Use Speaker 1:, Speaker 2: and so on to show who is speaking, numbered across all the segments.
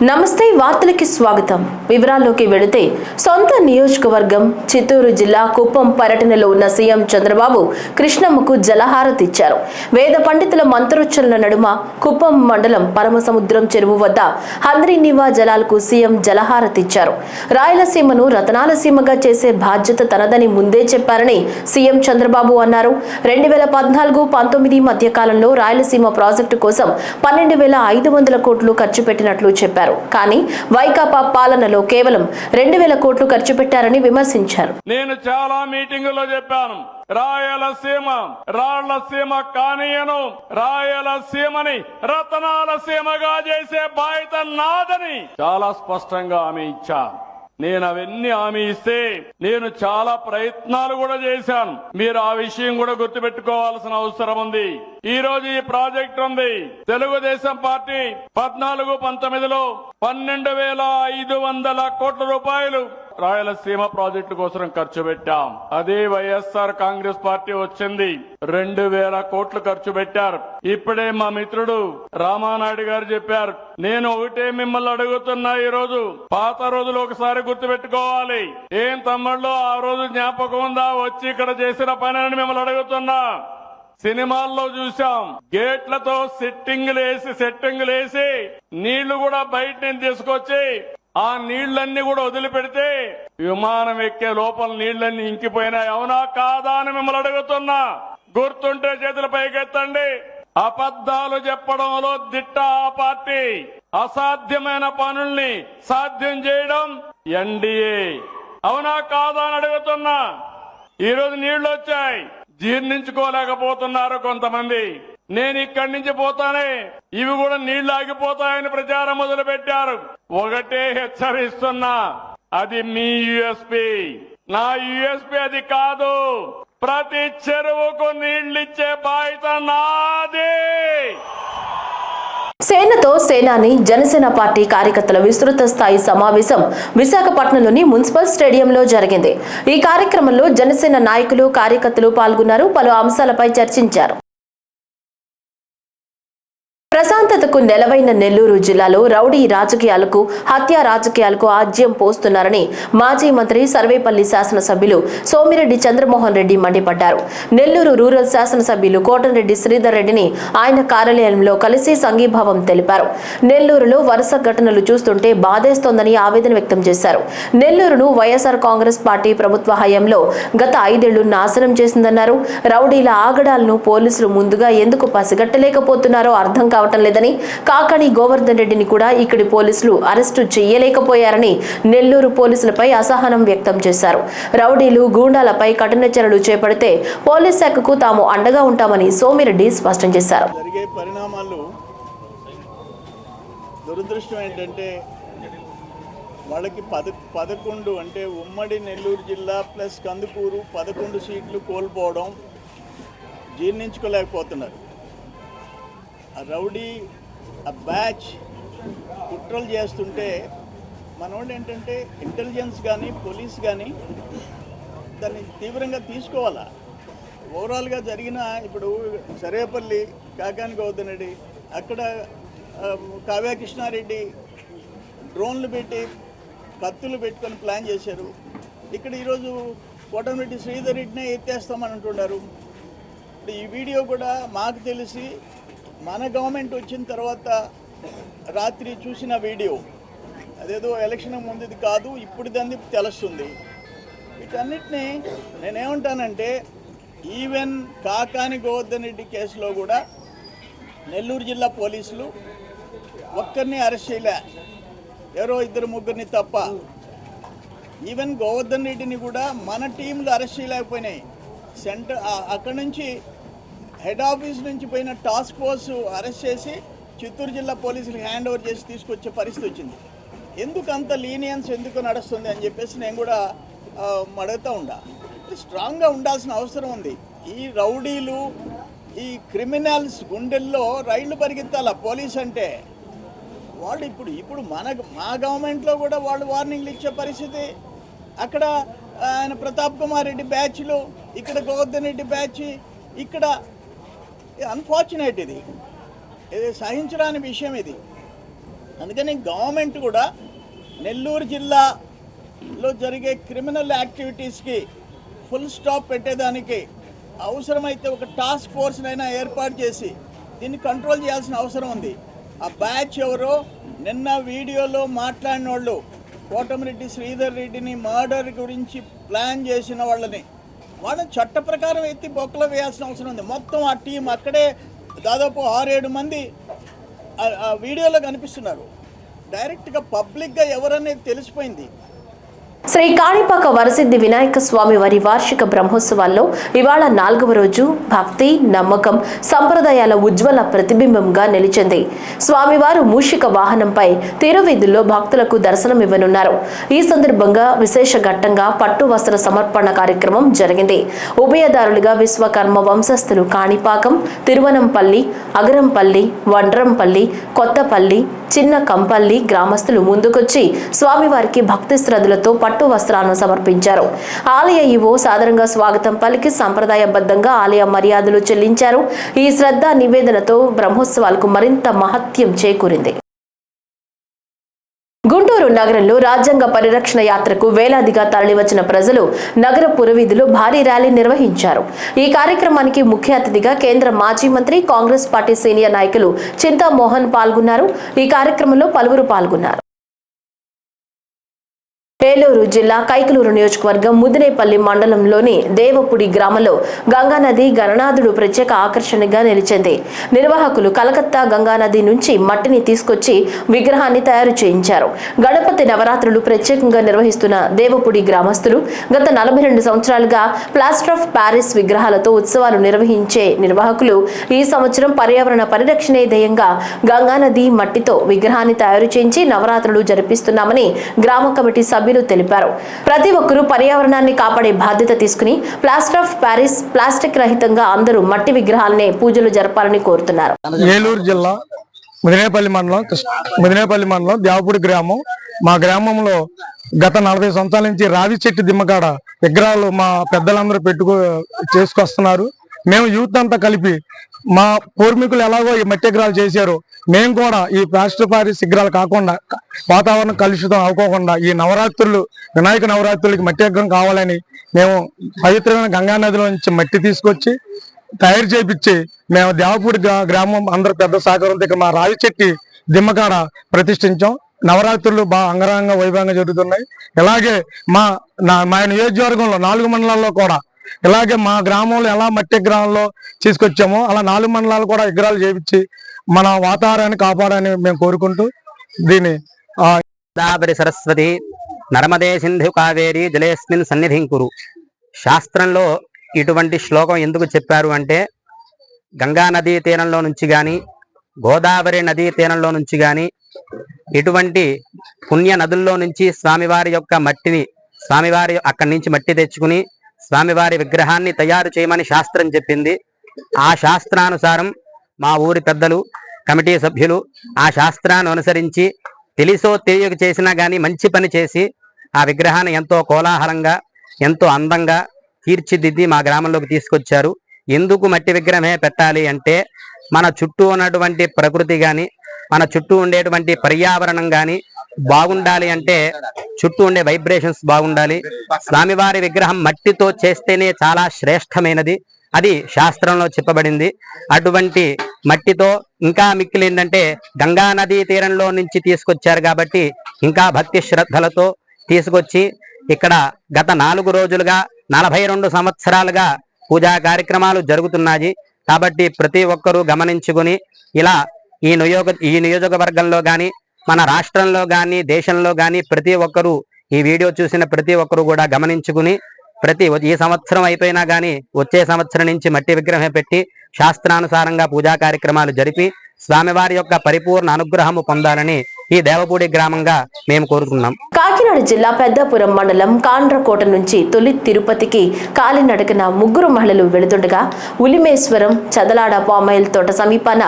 Speaker 1: నమస్తే వార్తలకి స్వాగతం. వివరాల్లోకి వెళితే సొంత నియోజకవర్గం చిత్తూరు జిల్లా కుప్పం పర్యటనలో ఉన్న సీఎం చంద్రబాబు కృష్ణమ్మకు జలహారతి ఇచ్చారు. వేద పండితుల మంత్రోచ్చరణ నడుమ కుప్పం మండలం పరమసముద్రం చెరువు వద్ద హంద్రీనివా జలాలకు సీఎం జలహారతి ఇచ్చారు. రాయలసీమను రతనాల సీమగా చేసే బాధ్యత తనదని ముందే చెప్పారని సీఎం చంద్రబాబు అన్నారు. 2014-19 మధ్య కాలంలో రాయలసీమ ప్రాజెక్టు కోసం 12,500 కోట్లు ఖర్చు పెట్టినట్లు చెప్పారు. కానీ వైకాపా పాలనలో కేవలం 2,000 కోట్లు ఖర్చు పెట్టారని విమర్శించారు.
Speaker 2: నేను చాలా మీటింగుల్లో చెప్పాను, రాయలసీమ రాళ్లసీమ కానీయను, రాయలసీమని రతనాల సీమగా చేసే బాధ్యత నాదని చాలా స్పష్టంగా హామీ ఇచ్చా. నేను అవన్నీ హామీ ఇస్తే నేను చాలా ప్రయత్నాలు కూడా చేశాను. మీరు ఆ విషయం కూడా గుర్తుపెట్టుకోవాల్సిన అవసరం ఉంది. ఈ రోజు ఈ ప్రాజెక్ట్ ఉంది. తెలుగుదేశం పార్టీ 14-19లో 12,500 కోట్ల రూపాయలు రాయలసీమ ప్రాజెక్టు కోసం ఖర్చు పెట్టాం. అదే వైఎస్ఆర్ కాంగ్రెస్ పార్టీ వచ్చింది 2,000 కోట్లు ఖర్చు పెట్టారు. ఇప్పుడే మా మిత్రుడు రామానాయుడు గారు చెప్పారు. నేను ఒకటే మిమ్మల్ని అడుగుతున్నా, ఈ రోజు పాత రోజులు ఒకసారి గుర్తుపెట్టుకోవాలి. ఏం తమ్ముళ్ళు ఆ రోజు జ్ఞాపకం ఉందా వచ్చి ఇక్కడ చేసిన పని అని మిమ్మల్ని అడుగుతున్నా. సినిమాల్లో చూసాం, గేట్లతో సెట్టింగులు వేసి నీళ్లు కూడా బయట నుంచి తీసుకొచ్చి ఆ నీళ్లన్నీ కూడా వదిలిపెడితే విమానం ఎక్కే లోపల నీళ్లన్నీ ఇంకిపోయినాయి. అవునా కాదా అని మిమ్మల్ని అడుగుతున్నా. గుర్తుంటే చేతులు పైకెత్తండి. అబద్ధాలు చెప్పడంలో దిట్ట ఆ పార్టీ. అసాధ్యమైన పనుల్ని సాధ్యం చేయడం ఎన్డీఏ. అవునా కాదా అని అడుగుతున్నా. ఈ రోజు నీళ్లు వచ్చాయి, జీర్ణించుకోలేకపోతున్నారు కొంతమంది. నేను ఇక్కడి నుంచి పోతానే ఇవి కూడా నీళ్లు ఆగిపోతాయని ప్రచారం మొదలు పెట్టారు. ఒకటే హెచ్చరిస్తున్నా, అది మీ యూఎస్పీ, నా యూఎస్పీ అది కాదు. ప్రతి చెరువుకు నీళ్లిచ్చే బాధ్యత నాది.
Speaker 1: సేనతో సేనాని జనసేన పార్టీ కార్యకర్తల విస్తృత స్థాయి సమావేశం విశాఖపట్నంలోని మున్సిపల్ స్టేడియంలో జరిగింది. ఈ కార్యక్రమంలో జనసేన నాయకులు కార్యకర్తలు పాల్గొన్నారు. పలు అంశాలపై చర్చించారు. ప్రశాంతతకు నెలవైన నెల్లూరు జిల్లాలో రౌడీ రాజకీయాలకు, హత్యా రాజకీయాలకు ఆజ్యం పోస్తున్నారని మాజీ మంత్రి సర్వేపల్లి శాసనసభ్యులు సోమిరెడ్డి చంద్రమోహన్ రెడ్డి మండిపడ్డారు. నెల్లూరు రూరల్ శాసనసభ్యులు కోటంరెడ్డి శ్రీధర్ రెడ్డిని ఆయన కార్యాలయంలో కలిసి సంఘీభావం తెలిపారు. నెల్లూరులో వరుస ఘటనలు చూస్తుంటే బాధేస్తోందని ఆవేదన వ్యక్తం చేశారు. నెల్లూరును వైఎస్ఆర్ కాంగ్రెస్ పార్టీ ప్రభుత్వ హయాంలో గత 5 ఏళ్లు నాశనం చేసిందన్నారు. రౌడీల ఆగడాలను పోలీసులు ముందుగా ఎందుకు పసిగట్టలేకపోతున్నారో అర్థం కావటం లేదని, కాకాణి గోవర్ధన్ రెడ్డిని కూడా ఇక్కడి పోలీసులు అరెస్టు చేయలేకపోయారని నెల్లూరు పోలీసులపై అసహనం వ్యక్తం చేశారు. రౌడీలు, గూండాలపై కఠిన చర్యలు చేపడితే పోలీస్ శాఖకు తాము అండగా ఉంటామని సోమిరెడ్డి స్పష్టం చేశారు.
Speaker 3: జరిగే పరిణామాలు దురదృష్టం ఏంటంటే వాళ్ళకి 11 అంటే ఉమ్మడి నెల్లూరు జిల్లా ప్లస్ కందుకూరు 11 సీట్లు కోల్పోవడం జీర్ణించుకోలేకపోతున్నారు. ఆ రౌడీ ఆ బ్యాచ్ కుట్రలు చేస్తుంటే మనోళ్ళు ఏంటంటే ఇంటెలిజెన్స్ కానీ పోలీస్ కానీ దాన్ని తీవ్రంగా తీసుకోవాలా. ఓవరాల్గా జరిగిన ఇప్పుడు సర్వేపల్లి కాకాని గోవర్ధన్ రెడ్డి, అక్కడ కావ్య కృష్ణారెడ్డి డ్రోన్లు పెట్టి కత్తులు పెట్టుకొని ప్లాన్ చేశారు. ఇక్కడ ఈరోజు కోటంరెడ్డి శ్రీధర్ రెడ్డినే ఎత్తేస్తామని అంటున్నారు. ఇప్పుడు ఈ వీడియో కూడా మాకు తెలిసి మన గవర్నమెంట్ వచ్చిన తర్వాత రాత్రి చూసిన వీడియో, అదేదో ఎలక్షన్ ముందుది కాదు, ఇప్పుడు దాన్ని తెలుస్తుంది. వీటన్నిటినీ నేనేమంటానంటే ఈవెన్ కాకాని గోవర్ధన్ రెడ్డి కేసులో కూడా నెల్లూరు జిల్లా పోలీసులు ఒక్కరిని అరెస్ట్ చేయలే, ఎవరో 2-3 తప్ప. ఈవెన్ గోవర్ధన్ రెడ్డిని కూడా మన టీంలు అరెస్ట్ చేయలేకపోయినాయి. అక్కడి నుంచి హెడ్ ఆఫీస్ నుంచి పోయిన టాస్క్ ఫోర్స్ అరెస్ట్ చేసి చిత్తూరు జిల్లా పోలీసులకు హ్యాండ్ ఓవర్ చేసి తీసుకొచ్చే పరిస్థితి వచ్చింది. ఎందుకు అంత లీనియన్స్ ఎందుకు నడుస్తుంది అని చెప్పేసి నేను కూడా అడుగుతూ ఉండా. స్ట్రాంగ్గా ఉండాల్సిన అవసరం ఉంది. ఈ రౌడీలు, ఈ క్రిమినల్స్ గుండెల్లో రైళ్లు పరిగెత్తాల పోలీస్ అంటే. వాళ్ళు ఇప్పుడు మా గవర్నమెంట్లో కూడా వాళ్ళు వార్నింగ్లు ఇచ్చే పరిస్థితి. అక్కడ ఆయన ప్రతాప్ కుమార్ రెడ్డి బ్యాచ్లు, ఇక్కడ గోవర్ధన్ రెడ్డి బ్యాచ్, ఇక్కడ అన్ఫార్చునేట్. ఇది సహించరాని విషయం. ఇది అందుకని గవర్నమెంట్ కూడా నెల్లూరు జిల్లాలో జరిగే క్రిమినల్ యాక్టివిటీస్కి ఫుల్ స్టాప్ పెట్టేదానికి అవసరమైతే ఒక టాస్క్ ఫోర్స్నైనా ఏర్పాటు చేసి దీన్ని కంట్రోల్ చేయాల్సిన అవసరం ఉంది. ఆ బ్యాచ్ ఎవరో నిన్న వీడియోలో మాట్లాడిన వాళ్ళు కోటమిరెడ్డి శ్రీధర్ రెడ్డిని మర్డర్ గురించి ప్లాన్ చేసిన వాళ్ళని చట్ట ప్రకారం ఎత్తి బొక్కలో వేయాల్సిన అవసరం ఉంది. మొత్తం ఆ టీం అక్కడే దాదాపు 6-7 మంది ఆ వీడియోలో కనిపిస్తున్నారు. డైరెక్ట్గా పబ్లిక్గా ఎవరనేది తెలిసిపోయింది.
Speaker 1: శ్రీ కాణిపాక వరసిద్ధి వినాయక స్వామి వారి వార్షిక బ్రహ్మోత్సవాల్లో ఇవాళ 4వ రోజు భక్తి, నమ్మకం, సంప్రదాయాల ఉజ్వల ప్రతిబింబంగా నిలిచింది. స్వామివారు మూషిక వాహనంపై తిరువీధుల్లో భక్తులకు దర్శనమివ్వనున్నారు. ఈ సందర్భంగా విశేష ఘట్టంగా పట్టు వస్త్ర సమర్పణ కార్యక్రమం జరిగింది. ఉభయదారులుగా విశ్వకర్మ వంశస్థులు కాణిపాకం, తిరువనంపల్లి, అగరంపల్లి, వడ్రంపల్లి, కొత్తపల్లి, చిన్న కంపల్లి గ్రామస్తులు ముందుకొచ్చి స్వామివారికి భక్తి శ్రద్ధలతో పట్టు వస్త్రాలను సమర్పించారు. ఆలయ ఈవో సాదరంగా స్వాగతం పలికి సంప్రదాయబద్ధంగా ఆలయ మర్యాదలు చెల్లించారు. ఈ శ్రద్ధ నివేదనతో బ్రహ్మోత్సవాలకు మరింత మహత్యం చేకూరింది. గుంటూరు నగరంలో రాజ్యాంగ పరిరక్షణ యాత్రకు వేలాదిగా తరలివచ్చిన ప్రజలు నగర పురవీధులు భారీ ర్యాలీ నిర్వహించారు. ఈ కార్యక్రమానికి ముఖ్య అతిథిగా కేంద్ర మాజీ మంత్రి, కాంగ్రెస్ పార్టీ సీనియర్ నాయకులు చింతామోహన్ పాల్గొన్నారు. ఈ కార్యక్రమంలో పలువురు పాల్గొన్నారు. ఏలూరు జిల్లా కైకలూరు నియోజకవర్గం ముదినేపల్లి మండలంలోని దేవపుడి గ్రామంలో గంగానది గణనాథుడు ప్రత్యేక ఆకర్షణగా నిలిచింది. నిర్వాహకులు కలకత్తా గంగానది నుంచి మట్టిని తీసుకొచ్చి విగ్రహాన్ని తయారు చేయించారు. గణపతి నవరాత్రులు ప్రత్యేకంగా నిర్వహిస్తున్న దేవపుడి గ్రామస్తులు గత 42 సంవత్సరాలుగా ప్లాస్టర్ ఆఫ్ ప్యారిస్ విగ్రహాలతో ఉత్సవాలు నిర్వహించే నిర్వాహకులు ఈ సంవత్సరం పర్యావరణ పరిరక్షణే ధ్యేయంగా గంగానది మట్టితో విగ్రహాన్ని తయారు చేయించి నవరాత్రులు జరిపిస్తున్నామని గ్రామ కమిటీ సభ్యులు తెలిపారు. ప్రతి ఒక్కరూ పర్యావరణాన్ని కాపాడే బాధ్యత తీసుకుని ప్లాస్టర్ ఆఫ్ ప్యారిస్, ప్లాస్టిక్ రహితంగా అందరూ మట్టి విగ్రహాలనే పూజలు జరపాలని కోరుతున్నారు.
Speaker 4: ఏలూరు జిల్లా ముదినేపల్లి మండలం దేవపూడి గ్రామం. మా గ్రామంలో గత 40 సంవత్సరాల నుంచి రావి చెట్టు దిమ్మకాడ విగ్రహాలు మా పెద్దలందరూ చేసుకొస్తున్నారు. మేము యూత్ అంతా కలిపి మా పూర్వీకులు ఎలాగో ఈ మట్టి విగ్రహాలు చేశారు, మేము కూడా ఈ ప్లాస్టర్ ప్యారిస్ విగ్రహాలు కాకుండా వాతావరణం కలుషితం అవ్వకుండా ఈ నవరాత్రులు, వినాయక నవరాత్రులకి మట్టి విగ్రహం కావాలని మేము పవిత్రమైన గంగా నదిలో నుంచి మట్టి తీసుకొచ్చి తయారు చేయించి మేము దేవపూడి గ్రామం అందరూ పెద్ద సహకారంతో ఇక్కడ మా రావి చెట్టి దిమ్మకాడ ప్రతిష్ఠించాం. నవరాత్రులు బాగా అంగరంగ వైభవంగా జరుగుతున్నాయి. ఇలాగే మా నియోజకవర్గంలో 4 మండలాల్లో కూడా ఇలాగే మా గ్రామంలో ఎలా మట్టి విగ్రహాల్లో తీసుకొచ్చామో అలా 4 మండలాలు కూడా విగ్రహాలు చేయించి మన వాతావరణాన్ని కాపాడాలని మేము కోరుకుంటూ దీన్ని
Speaker 5: గోదావరి సరస్వతి నర్మదే సింధు కావేరి జలేస్మిన్ సన్నిధిం కురు. శాస్త్రంలో ఇటువంటి శ్లోకం ఎందుకు చెప్పారు అంటే గంగా నదీ తీరంలో నుంచి కానీ, గోదావరి నదీ తీరంలో నుంచి కానీ, ఇటువంటి పుణ్య నదుల్లో నుంచి స్వామివారి యొక్క మట్టిని స్వామివారి అక్కడి నుంచి మట్టి తెచ్చుకుని స్వామివారి విగ్రహాన్ని తయారు చేయమని శాస్త్రం చెప్పింది. ఆ శాస్త్రానుసారం మా ఊరి పెద్దలు, కమిటీ సభ్యులు ఆ శాస్త్రాన్ని అనుసరించి తెలిసో తెలియక చేసినా కానీ మంచి పని చేసి ఆ విగ్రహాన్ని ఎంతో కోలాహలంగా, ఎంతో అందంగా తీర్చిదిద్ది మా గ్రామంలోకి తీసుకొచ్చారు. ఎందుకు మట్టి విగ్రహమే పెట్టాలి అంటే మన చుట్టూ ఉన్నటువంటి ప్రకృతి కానీ, మన చుట్టూ ఉండేటువంటి పర్యావరణం కానీ బాగుండాలి అంటే చుట్టూ ఉండే వైబ్రేషన్స్ బాగుండాలి. స్వామివారి విగ్రహం మట్టితో చేస్తేనే చాలా శ్రేష్టమైనది, అది శాస్త్రంలో చెప్పబడింది. అటువంటి మట్టితో ఇంకా మిక్కిలి ఏంటంటే గంగా నదీ తీరంలో నుంచి తీసుకొచ్చారు కాబట్టి ఇంకా భక్తి శ్రద్ధలతో తీసుకొచ్చి ఇక్కడ గత 4 రోజులుగా 42 సంవత్సరాలుగా పూజా కార్యక్రమాలు జరుగుతున్నాయి. కాబట్టి ప్రతి ఒక్కరూ గమనించుకుని ఇలా ఈ నియోజకవర్గంలో కానీ, మన రాష్ట్రంలో కానీ, దేశంలో కానీ ప్రతి ఒక్కరూ ఈ వీడియో చూసిన ప్రతి ఒక్కరూ కూడా గమనించుకుని ఈ సంవత్సరం అయిపోయినా కానీ వచ్చే సంవత్సరం నుంచి మట్టి విగ్రహం పెట్టి శాస్త్రానుసారంగా పూజా కార్యక్రమాలు జరిపి స్వామివారి యొక్క పరిపూర్ణ అనుగ్రహము పొందాలని ఈ దేవపూడి గ్రామంగా మేము కోరుకున్నాం.
Speaker 1: కాకినాడ జిల్లా పెద్దాపురం మండలం కాండ్రకోట నుంచి తొలి తిరుపతికి కాలినడకన 3 మహిళలు వెళుతుండగా ఉలిమేశ్వరం చదలాడ పామాయిల్ తోట సమీపాన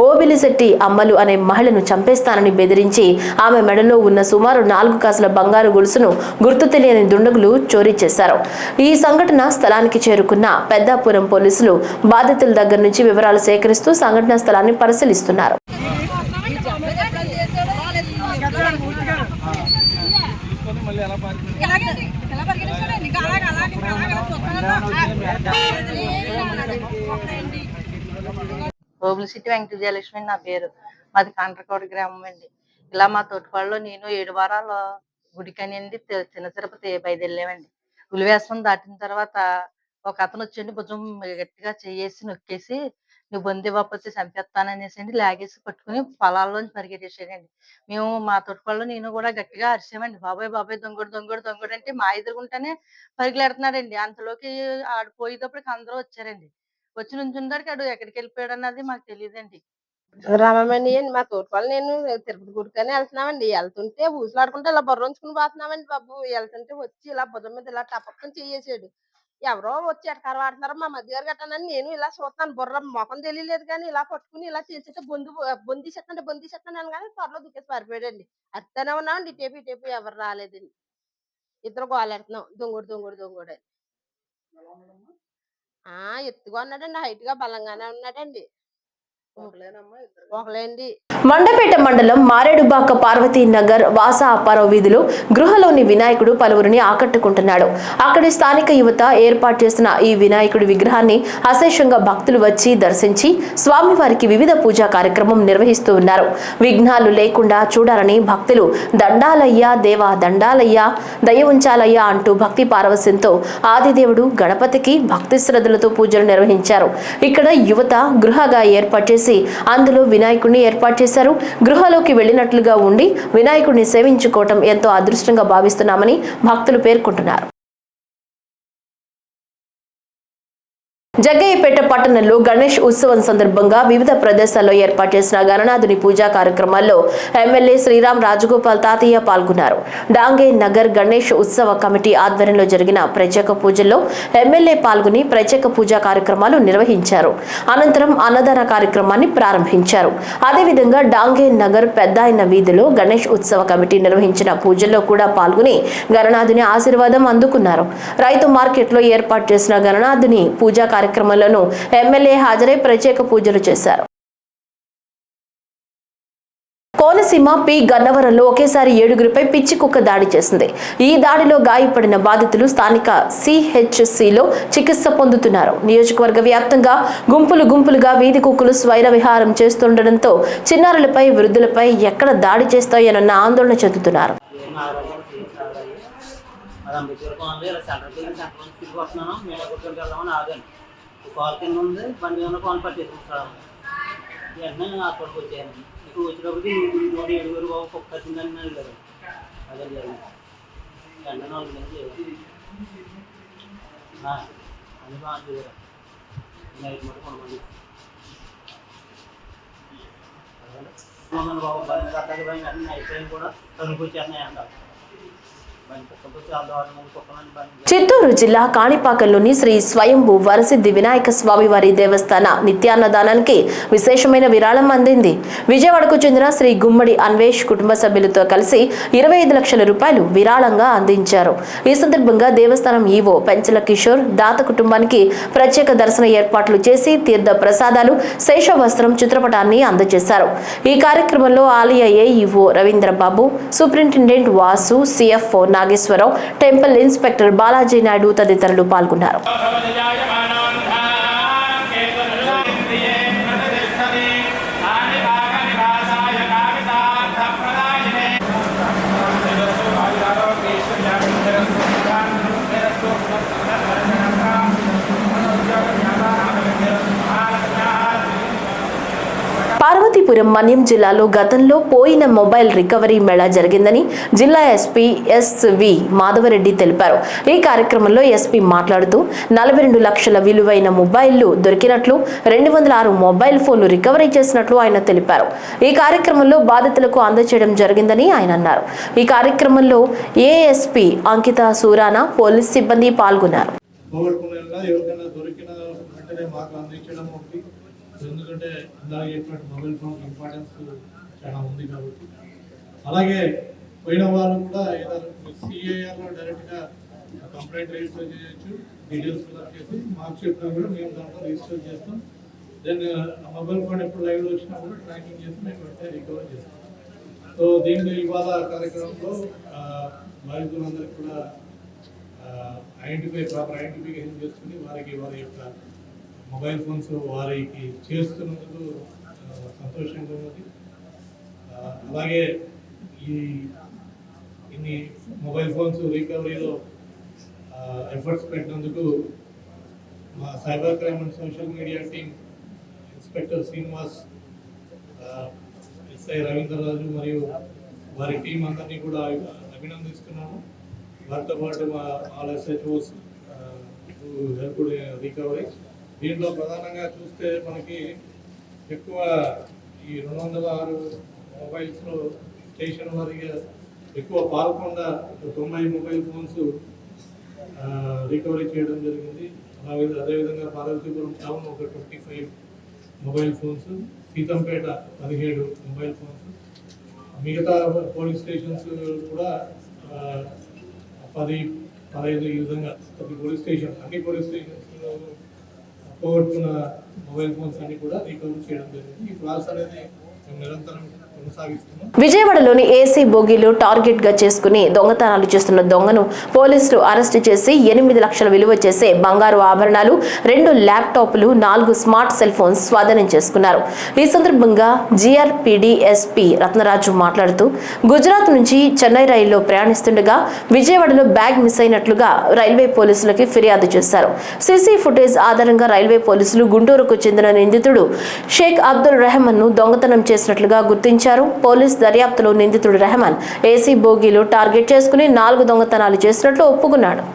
Speaker 1: ఓబిలిశెట్టి అమ్మలు అనే మహిళను చంపేస్తానని బెదిరించి ఆమె మెడలో ఉన్న సుమారు 4 కాసుల బంగారు గొలుసును గుర్తు తెలియని దుండగులు చోరీ చేశారు. ఈ సంఘటన స్థలానికి చేరుకున్న పెద్దాపురం పోలీసులు బాధితుల దగ్గర నుంచి వివరాలు సేకరిస్తూ సంఘటనా స్థలాన్ని పరిశీలిస్తున్నారు.
Speaker 6: ఓబులసిటీ వెంకట విజయలక్ష్మి నా పేరు. మాది కాంట్రకోట గ్రామం అండి. ఇలా మా తోటిపాడులో నేను 7 వారాలు గుడికనండి చిన్న తిరుపతి బయలుదేరామండి. ఉలివేసం దాటిన తర్వాత ఒక అతను వచ్చండి, భుజం గట్టిగా చెయ్యేసి నొక్కేసి నువ్వు బందివ్వకపోతే చంపేస్తాననేసి లాగేసి పట్టుకుని పొలాల్లోంచి పరిగెట్టేసాడండి. మేము మా తోటిపాడులో నేను కూడా గట్టిగా అరిసామండి, బాబాయ్ బాబాయ్ దొంగడు దొంగడు దొంగడు అంటే మా ఎదురుగుంటానే పరిగెడుతున్నాడండి. అంతలోకి ఆడు పోయేటప్పటికి అందరూ వచ్చారండి. వచ్చి నుంచుందాడికి ఆడు ఎక్కడికి వెళ్ళిపోయాడు అన్నది మాకు తెలియదండి.
Speaker 7: రమమణి అండి. మా తోటికోడలు నేను తిరుపతి గుడికని వెళ్తున్నామండి. వెళ్తుంటే ఊసులాడుకుంటే ఇలా బుర్ర ఉంచుకుని పోతున్నామండి బాబు. వెళ్తుంటే వచ్చి ఇలా భుజం మీద ఇలా టపక్కని చెయ్యేసాడు. ఎవరో వచ్చి ఎటకారం ఆడుతున్నారు మా మధ్యగారు గట్టానని నేను ఇలా చూస్తాను. బుర్ర మొఖం తెలియలేదు కానీ ఇలా పట్టుకుని ఇలా చేసేస్తే బొంది చెట్టండి అనగానే త్వరలో దుక్కేసి పారిపోయాడండి. అత్తనే ఉన్నామండి. ఇటేపు ఎవరు రాలేదండి. ఇద్దరు గోలెడుతున్నాం దొంగడు దొంగడు దొంగడు అని. ఎత్తుగా ఉన్నాడండి, హైట్ గా బలంగానే ఉన్నాడండి. ఒకలేండి.
Speaker 1: మండపేట మండలం మారేడుబాక పార్వతీ నగర్ వాస అప్పారావు వీధిలో గృహలోని వినాయకుడు పలువురిని ఆకట్టుకుంటున్నాడు. అక్కడి స్థానిక యువత ఏర్పాటు చేసిన ఈ వినాయకుడి విగ్రహాన్ని అశేషంగా భక్తులు వచ్చి దర్శించి స్వామివారికి వివిధ పూజా కార్యక్రమం నిర్వహిస్తూ ఉన్నారు. విఘ్నాలు లేకుండా చూడాలని భక్తులు దండాలయ్యా దేవా దండాలయ్యా దయ ఉంచాలయ్యా అంటూ భక్తి పారవస్యంతో ఆదిదేవుడు గణపతికి భక్తి శ్రద్ధలతో పూజలు నిర్వహించారు. ఇక్కడ యువత గృహగా ఏర్పాటు చేసి అందులో వినాయకుడిని ఏర్పాటు చేశారు. గృహలోకి వెళ్లినట్లుగా ఉండి వినాయకుడిని సేవించుకోవటం ఎంతో అదృష్టంగా భావిస్తున్నామని భక్తులు పేర్కొంటున్నారు. జగ్గయ్యపేట పట్టణంలో గణేష్ ఉత్సవం సందర్భంగా వివిధ ప్రదేశాల్లో ఏర్పాటు చేసిన గణనాథుని పూజా కార్యక్రమాల్లో ఎమ్మెల్యే శ్రీరామ్ రాజగోపాల్ తాతయ్య పాల్గొన్నారు. డాంగే నగర్ గణేష్ ఉత్సవ కమిటీ ఆధ్వర్యంలో జరిగిన ప్రత్యేక పూజల్లో ఎమ్మెల్యే పాల్గొని ప్రత్యేక పూజా కార్యక్రమాలు నిర్వహించారు. అనంతరం అన్నదాన కార్యక్రమాన్ని ప్రారంభించారు. అదేవిధంగా డాంగే నగర్ పెద్దాయన వీధిలో గణేష్ ఉత్సవ కమిటీ నిర్వహించిన పూజల్లో కూడా పాల్గొని గణనాథుని ఆశీర్వాదం అందుకున్నారు. రైతు మార్కెట్లో ఏర్పాటు చేసిన గణనాథుని పూజా కార్యక్రమాలను ఎమ్మెల్యే హాజరై ప్రత్యేక పూజలు చేశారు. కోనసీమ పి గన్నవరంలో ఒకేసారి 7గురిపై పిచ్చి కుక్క దాడి చేసింది. ఈ దాడిలో గాయపడిన బాధితులు స్థానిక సిహెచ్సిలో చికిత్స పొందుతున్నారు. నియోజకవర్గ వ్యాప్తంగా గుంపులుగా వీధి కుక్కలు స్వైర విహారం చేస్తుండటంతో చిన్నారులపై వృద్ధులపై ఎక్కడ దాడి చేస్తాయోనన్న ఆందోళన చెందుతున్నారు.
Speaker 8: కాల్ కింద ఉంది, బండి ఉన్న కాల్ పట్టేసుకుంటాను. వెంటనే నేను హాస్పిటల్కి వచ్చాను. ఇప్పుడు వచ్చేటప్పటికి 7 బాబు కుక్క వచ్చిందని అడిగారు. అదే జరిగింది. వెంటనే 4 నెలలు అన్ని బాగా చూడారు. నైట్ మొత్తం కొనమంది బాబు బండి కట్టాలి. బండి అన్నీ అయిపోయి కూడా తణుకు వచ్చేస్తున్నాయి అంటారు.
Speaker 1: చిత్తూరు జిల్లా కాణిపాకంలోని శ్రీ స్వయంభూ వరసిద్ధి వినాయక స్వామివారి దేవస్థాన నిత్యాన్నదానానికి విశేషమైన విరాళం అందింది. విజయవాడకు చెందిన శ్రీ గుమ్మడి అన్వేష్ కుటుంబ సభ్యులతో కలిసి 25 లక్షల రూపాయలు విరాళంగా అందించారు. ఈ సందర్భంగా దేవస్థానం ఈవో పెంచల కిషోర్ దాత కుటుంబానికి ప్రత్యేక దర్శన ఏర్పాట్లు చేసి తీర్థ ప్రసాదాలు శేషవస్త్రం చిత్రపటాన్ని అందజేశారు. ఈ కార్యక్రమంలో ఆలయ AEO Ravindrababu, superintendent Vasu, CFO Nageswararao, temple inspector Balaji Naidu తదితరులు పాల్గొన్నారు. పార్వతీపురం మన్యం జిల్లాలో గతంలో పోయిన మొబైల్ రికవరీ మేళా జరిగిందని జిల్లా ఎస్పీ ఎస్వి మాధవరెడ్డి తెలిపారు. ఈ కార్యక్రమంలో ఎస్పీ మాట్లాడుతూ 42 లక్షల విలువైన మొబైళ్లు దొరికినట్లు, 206 మొబైల్ ఫోన్లు రికవరీ చేసినట్లు ఆయన తెలిపారు. ఈ కార్యక్రమంలో బాధితులకు అందజేయడం జరిగిందని ఆయన అన్నారు. ఈ కార్యక్రమంలో ఏఎస్పీ అంకిత సూరానా, పోలీస్ సిబ్బంది పాల్గొన్నారు.
Speaker 9: ఎందుకంటే ఇందాక చెప్పినట్టు మొబైల్ ఫోన్ ఇంపార్టెన్స్ చాలా ఉంది కాబట్టి, అలాగే పోయిన వాళ్ళు కూడా సిఐఆర్లో డైరెక్ట్గా కంప్లైంట్ రిజిస్టర్ చేయొచ్చు. డీటెయిల్స్ ఫిల్అప్ చేసి మాకు చెప్పినా కూడా మేము దాంట్లో రిజిస్టర్ చేస్తాం. దెన్ మొబైల్ ఫోన్ ఎప్పుడు లైవ్లో వచ్చినా కూడా ట్రాకింగ్ చేసి మేము వెంటనే రికవర్ చేస్తాం. సో దీంట్లో ఇవాళ కార్యక్రమంలో బాధితులందరికీ కూడా ప్రాపర్ ఐడెంటిఫికేషన్ చేసుకుని వారి యొక్క మొబైల్ ఫోన్స్ వారికి చేస్తున్నందుకు సంతోషంగా ఉన్నది. అలాగే ఇన్ని మొబైల్ ఫోన్స్ రికవరీలో ఎఫర్ట్స్ పెట్టినందుకు మా cyber crime and social media team inspector Srinivas, SI Ravindra Raju మరియు వారి టీం అందరినీ కూడా అభినందిస్తున్నాను. వారితో పాటు మా ఆల్ SHOs హెల్ప్ రికవరీ. దీంట్లో ప్రధానంగా చూస్తే మనకి ఎక్కువ ఈ 206 మొబైల్స్లో స్టేషన్ వారిగా ఎక్కువ పాల్గొండ 90 మొబైల్ ఫోన్స్ రికవరీ చేయడం జరిగింది. అదేవిధంగా పార్వతీపురం టౌన్ ఒక 25 mobile phones, Seethampeta 17 mobile phones, మిగతా పోలీస్ స్టేషన్స్ కూడా 10-15 ఈ విధంగా ప్రతి పోలీస్ స్టేషన్ అన్ని పోలీస్ స్టేషన్స్లో పోగొట్టుకున్న మొబైల్ ఫోన్స్ అన్ని కూడా రికవరీ చేయడం జరిగింది. ఈ ప్రాసెస్ అనేది మేము నిరంతరం కొనసాగిస్తున్నాం.
Speaker 1: విజయవాడలోని ఏసీ బోగీలు టార్గెట్ గా చేసుకుని దొంగతనాలు చేస్తున్న దొంగను పోలీసులు అరెస్టు చేసి 8 లక్షల విలువ చేసే బంగారు ఆభరణాలు, 2 ల్యాప్టాప్లు, 4 స్మార్ట్ సెల్ ఫోన్స్ స్వాధీనం చేసుకున్నారు. ఈ సందర్భంగా GRPD SP రత్నరాజు మాట్లాడుతూ గుజరాత్ నుంచి చెన్నై రైల్లో ప్రయాణిస్తుండగా విజయవాడలో బ్యాగ్ మిస్ అయినట్లుగా రైల్వే పోలీసులకి ఫిర్యాదు చేశారు. సీసీ ఫుటేజ్ ఆధారంగా రైల్వే పోలీసులు గుంటూరుకు చెందిన నిందితుడు షేక్ అబ్దుల్ రెహమాన్ ను దొంగతనం చేసినట్లుగా గుర్తించారు. పోలీస్ దర్యాప్తులో నిందితుడు రెహమాన్ ఏసీ బోగీలు టార్గెట్ చేసుకుని 4 దొంగతనాలు చేసినట్లు ఒప్పుకున్నాడు.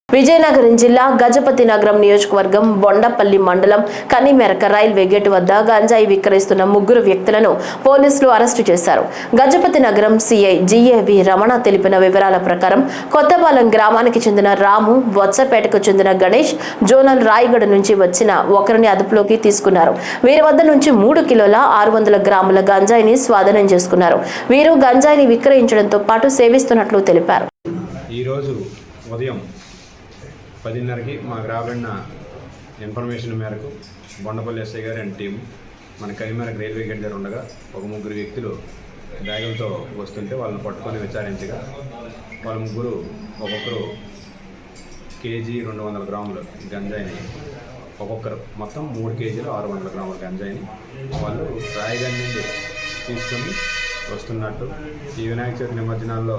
Speaker 1: విజయనగరం జిల్లా గజపతి నగరం నియోజకవర్గం బొండపల్లి మండలం కనిమెరక రైల్వే గేటు వద్ద గంజాయి విక్రయిస్తున్న 3 వ్యక్తులను పోలీసులు అరెస్టు చేశారు. గజపతి నగరం CI GAV రమణ తెలిపిన వివరాల ప్రకారం కొత్తపాలెం గ్రామానికి చెందిన రాము, వత్సపేటకు చెందిన గణేష్ జోనల్ రాయగఢ నుంచి వచ్చిన ఒకరిని అదుపులోకి తీసుకున్నారు. వీరి వద్ద నుంచి 3 కిలోల 600 గ్రాముల గంజాయిని స్వాధీనం చేసుకున్నారు. వీరు గంజాయిని విక్రయించడంతో పాటు సేవిస్తున్నట్లు తెలిపారు.
Speaker 10: ఈరోజు ఉదయం 10:30కి మాకు రాబడిన ఇన్ఫర్మేషన్ మేరకు బొండపల్లి SI గారు అండ్ టీం మన కనిమెరక రైల్వే గేట్ దగ్గర ఉండగా ఒక 3 వ్యక్తులు బ్యాగులతో వస్తుంటే వాళ్ళని పట్టుకొని విచారించగా వాళ్ళ 3 ఒక్కొక్కరు కేజీ 200 గ్రాములు గంజాయిని, ఒక్కొక్కరు మొత్తం 3 కేజీలు 600 గ్రాముల గంజాయిని వాళ్ళు రాయగఢ్ నుండి తీసుకొని వస్తున్నట్టు ఈ వినాయక చవితి నిమజ్జనాల్లో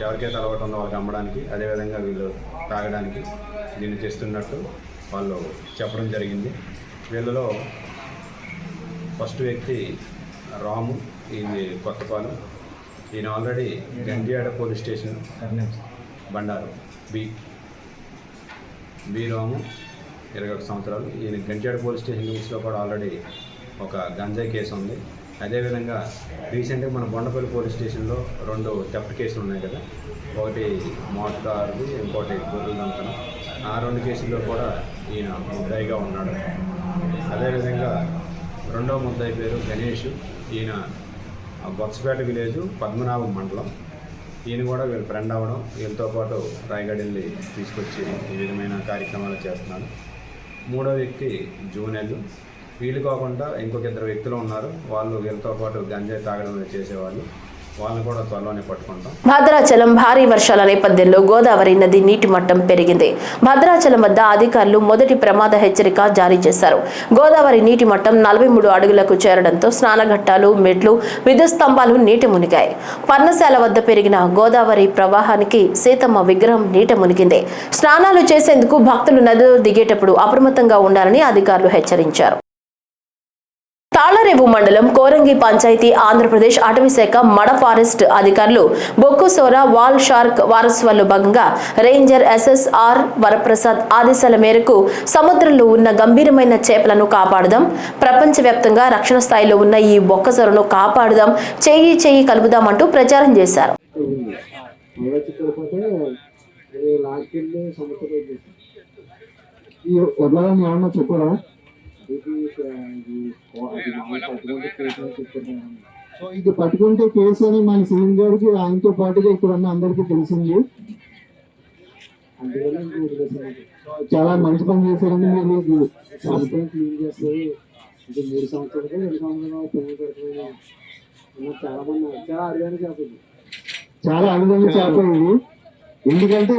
Speaker 10: ఎవరికైతే అలవాటు ఉందో వాళ్ళకి అమ్మడానికి, అదేవిధంగా వీళ్ళు తాగడానికి దీన్ని చేస్తున్నట్టు వాళ్ళు చెప్పడం జరిగింది. వీళ్ళలో ఫస్ట్ వ్యక్తి రాము, ఇది కొత్తపాలెం. ఈయన already Gandiyada police station Bandaru B Ramu 21 సంవత్సరాలు. ఈయన గండియాడ పోలీస్ స్టేషన్ లిమిట్స్లో కూడా ఆల్రెడీ ఒక గంజాయి కేసు ఉంది. అదేవిధంగా రీసెంట్గా మన బొండపల్లి పోలీస్ స్టేషన్లో 2 థెఫ్ట్ కేసులు ఉన్నాయి కదా, ఒకటి మోటార్ది, ఇంకోటి గొర్రెల దొంగతనం. ఆ 2 కేసుల్లో కూడా ఈయన ముద్దాయిగా ఉన్నాడు. అదేవిధంగా రెండవ ముద్దాయి పేరు గణేష్. ఈయన బొత్సపేట విలేజ్ పద్మనాభం మండలం. ఈయన కూడా వీళ్ళ ఫ్రెండ్ అవ్వడం, వీళ్ళతో పాటు రాయగఢ్ వెళ్ళి తీసుకొచ్చి ఈ విధమైన కార్యక్రమాలు చేస్తున్నాడు. మూడో వ్యక్తి జూనెల్. వీళ్ళు కాకుండా ఇంకొక 2 వ్యక్తులు ఉన్నారు. వాళ్ళు వీళ్ళతో పాటు గంజాయి తాగడం చేసేవాళ్ళు. వాళ్ళని కూడా త్వరలోనే పట్టుకుంటాం.
Speaker 1: భద్రాచలం భారీ వర్షాల నేపథ్యంలో గోదావరి నది నీటి మట్టం పెరిగింది. భద్రాచలం వద్ద అధికారులు మొదటి ప్రమాద హెచ్చరిక జారీ చేశారు. గోదావరి నీటి మట్టం 43 అడుగులకు చేరడంతో స్నానఘట్టాలు, మెట్లు, విద్యుత్ స్తంభాలు నీటి మునిగాయి. పర్ణశాల వద్ద పెరిగిన గోదావరి ప్రవాహానికి సీతమ్మ విగ్రహం నీట మునిగింది. స్నానాలు చేసేందుకు భక్తులు నదిలో దిగేటప్పుడు అప్రమత్తంగా ఉండాలని అధికారులు హెచ్చరించారు. తాళరేవు మండలం కోరంగి పంచాయతీ ఆంధ్రప్రదేశ్ అటవీశాఖ మడ ఫారెస్ట్ అధికారులు బొక్కుసోర వాల్ షార్క్ వారసత్వంలో భాగంగా రేంజర్ SSR వరప్రసాద్ ఆదేశాల మేరకు సముద్రంలో ఉన్న గంభీరమైన చేపలను కాపాడుదాం, ప్రపంచవ్యాప్తంగా రక్షణ స్థాయిలో ఉన్న ఈ బొక్కసొరను కాపాడుదాం, చేయి కలుపుదామంటూ ప్రచారం చేశారు.
Speaker 11: సో ఇది పట్టుకుంటే కేసు అని మన సీఎం గారికి ఆయనతో పాటుగా ఇక్కడ ఉన్న అందరికీ తెలిసింది. అందువల్ల చాలా మంచి పని చేశారని మీరు క్లీన్ చేస్తారు. ఇది 3 సంవత్సరాలకు 2 సంవత్సరాలు పెళ్లి పెడుతుంది చాలా మంది చాలా అరుదైన చేప ఇది. చాలా అరుదైన చేప ఇది. ఎందుకంటే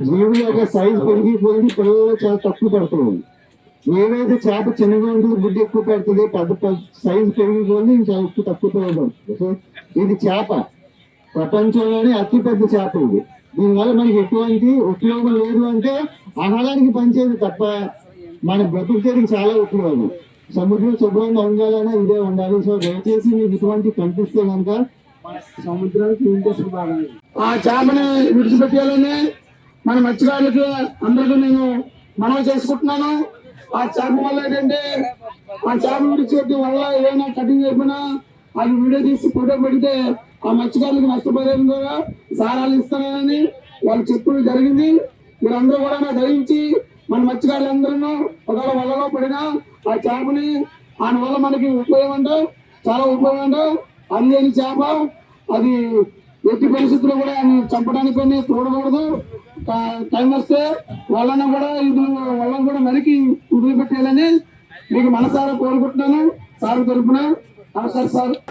Speaker 11: జీవుల యొక్క సైజు పెరిగిపోయింది, పిల్లలు చాలా తక్కువ పడుతుంది. ఏవైతే చేప చిన్నగా ఉంటుంది గుడ్డు ఎక్కువ పెడుతుంది, పెద్ద సైజు పెరిగిపోయింది ఇంకా ఎక్కువ తక్కువ పడుతుంది. సో ఇది చేప ప్రపంచంలోనే అతి పెద్ద చేప ఇది. దీనివల్ల మనకి ఎటువంటి ఉపయోగం లేదు, అంటే ఆహారానికి పనిచేది తప్ప మన బ్రతుకుతేకి చాలా ఉపయోగం. సముద్రం శుభ్రంగా ఉండాలన్నా ఇదే ఉండాలి. సో దయచేసి మీకు ఇటువంటి కనిపిస్తే కనుక సముద్రానికి ఇంట్రెస్ట్ బాగా ఆ చేపని విడిచిపెట్టాలని మన మత్స్యకారులకి అందరికీ నేను మనవి చేసుకుంటున్నాను. ఆ చేప వల్ల ఏంటంటే ఆ చేప విడిచిపెట్టడం వల్ల ఏదైనా కటింగ్ అయిపోయినా అది వీడియో తీసి ఫోటో పెడితే ఆ మత్స్యకారులకు నష్టపోయేది కూడా సారాలు ఇస్తానని వాళ్ళు చెప్పడం జరిగింది. మీరందరూ కూడా గ్రహించి మన మత్స్యకారులందరూ ఒకవేళ వలలో పడినా ఆ చేపని దాని వల్ల మనకి ఉపయోగం అంటే చాలా ఉపయోగం అంటే అది లేని చేప అది ఎట్టి పరిస్థితుల్లో కూడా అది చంపడానికి కొన్ని చూడకూడదు. టైం వస్తే వాళ్ళని కూడా వాళ్ళని కూడా నరికి వదిలిపెట్టాలని మీకు మనసారా కోరుకుంటున్నాను. సార్ తరఫున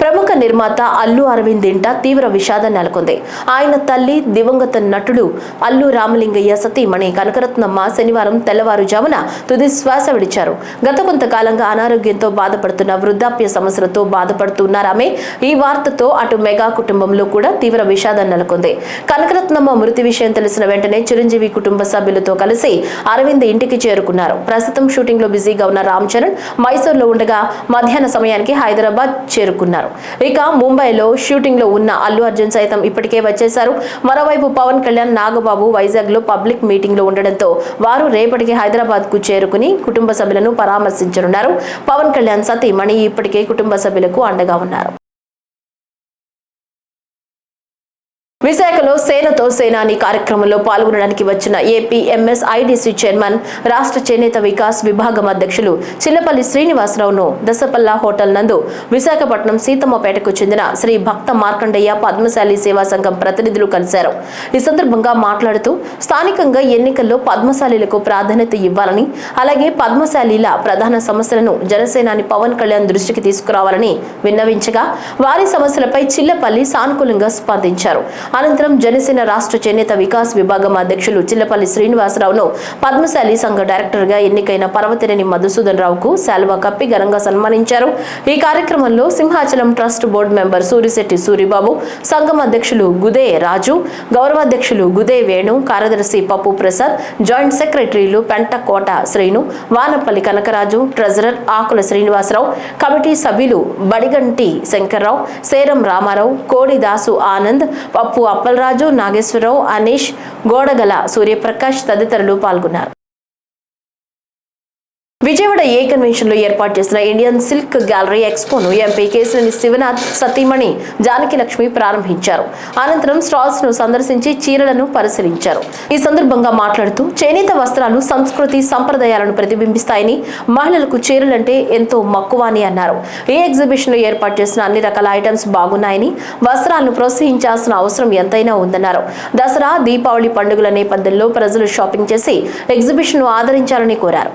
Speaker 1: ప్రముఖ నిర్మాత అల్లు అరవింద్ ఇంట తీవ్ర విషాదం నెలకొంది. ఆయన తల్లి దివంగత నటుడు అల్లు రామలింగయ్య సతీమణి కనకరత్నమ్మ శనివారం తెల్లవారుజామున తుది శ్వాస విడిచారు. గత కొంతకాలంగా అనారోగ్యంతో బాధపడుతున్న వృద్ధాప్య సమస్యలతో బాధపడుతున్నారామె. ఈ వార్తతో అటు మెగా కుటుంబంలో కూడా తీవ్ర విషాదం నెలకొంది. కనకరత్నమ్మ మృతి విషయం తెలిసిన వెంటనే చిరంజీవి కుటుంబ సభ్యులతో కలిసి అరవింద్ ఇంటికి చేరుకున్నారు. ప్రస్తుతం షూటింగ్ లో బిజీగా ఉన్న రామ్ చరణ్ మైసూర్లో ఉండగా మధ్యాహ్న సమయానికి హైదరాబాద్ చేరుకున్నారు. ఇక ముంబైలో షూటింగ్ లో ఉన్న అల్లు అర్జున్ సైతం ఇప్పటికే వచ్చేశారు. మరోవైపు పవన్ కళ్యాణ్, నాగబాబు వైజాగ్ లో పబ్లిక్ మీటింగ్ లో ఉండడంతో వారు రేపటికి హైదరాబాద్ కు చేరుకుని కుటుంబ సభ్యులను పరామర్శించనున్నారు. పవన్ కళ్యాణ్ సతీమణి ఇప్పటికే కుటుంబ సభ్యులకు అండగా ఉన్నారు. విశాఖలో సేనతో సేనాని కార్యక్రమంలో పాల్గొనడానికి వచ్చిన ఏపీ ఎంఎస్ఐడిసి చైర్మన్, రాష్ట్ర చేనేత వికాస్ విభాగం అధ్యక్షులు చిల్లపల్లి శ్రీనివాసరావును దశపల్లా హోటల్ నందు విశాఖపట్నం సీతమ్మపేటకు చెందిన శ్రీ భక్త మార్కండయ్య పద్మశాలి సేవా సంఘం ప్రతినిధులు కలిశారు. ఈ సందర్భంగా మాట్లాడుతూ స్థానికంగా ఎన్నికల్లో పద్మశాలీలకు ప్రాధాన్యత ఇవ్వాలని, అలాగే పద్మశాలీల ప్రధాన సమస్యలను జనసేనాని పవన్ కళ్యాణ్ దృష్టికి తీసుకురావాలని విన్నవించగా వారి సమస్యలపై చిల్లపల్లి సానుకూలంగా స్పందించారు. అనంతరం జనసేన రాష్ట్ర చేనేత వికాస్ విభాగం అధ్యక్షులు చిల్లపల్లి శ్రీనివాసరావును పద్మశాలి సంఘ డైరెక్టర్ గా ఎన్నికైన పర్వతినేని మధుసూదన్ రావుకు శాలువా కప్పి ఘనంగా సన్మానించారు. ఈ కార్యక్రమంలో Simhachalam trust board member Surisetti Suribabu, సంఘం అధ్యక్షులు గుదే రాజు, గౌరవాధ్యక్షులు గుదే వేణు, కార్యదర్శి పప్పు ప్రసాద్, జాయింట్ సెక్రటరీలు పెంటకోట శ్రీను, వానపల్లి కనకరాజు, ట్రెజరర్ ఆకుల శ్రీనివాసరావు, కమిటీ సభ్యులు బడిగంటి శంకర్రావు, సేరం రామారావు, కోడిదాసు ఆనంద్, పప్పు అప్పలరాజు, నాగేశ్వరరావు, అనీష్, గోడగల సూర్యప్రకాష్ తదితరులు పాల్గొన్నారు. విజయవాడ ఏ కన్వెన్షన్ లో ఏర్పాటు చేసిన ఇండియన్ సిల్క్ గ్యాలరీ ఎక్స్పోను ఎంపీ కేశినేని శివనాథ్ సతీమణి జానకి లక్ష్మి ప్రారంభించారు. అనంతరం స్టాల్స్ ను సందర్శించి చీరలను పరిశీలించారు. ఈ సందర్భంగా మాట్లాడుతూ చేనేత వస్త్రాలు సంస్కృతి సంప్రదాయాలను ప్రతిబింబిస్తాయని, మహిళలకు చీరలంటే ఎంతో మక్కువ అని అన్నారు. ఈ ఎగ్జిబిషన్ లో ఏర్పాటు చేసిన అన్ని రకాల ఐటమ్స్ బాగున్నాయని, వస్త్రాలను ప్రోత్సహించాల్సిన అవసరం ఎంతైనా ఉందన్నారు. దసరా, దీపావళి పండుగల నేపథ్యంలో ప్రజలు షాపింగ్ చేసి ఎగ్జిబిషన్ ను ఆదరించాలని కోరారు.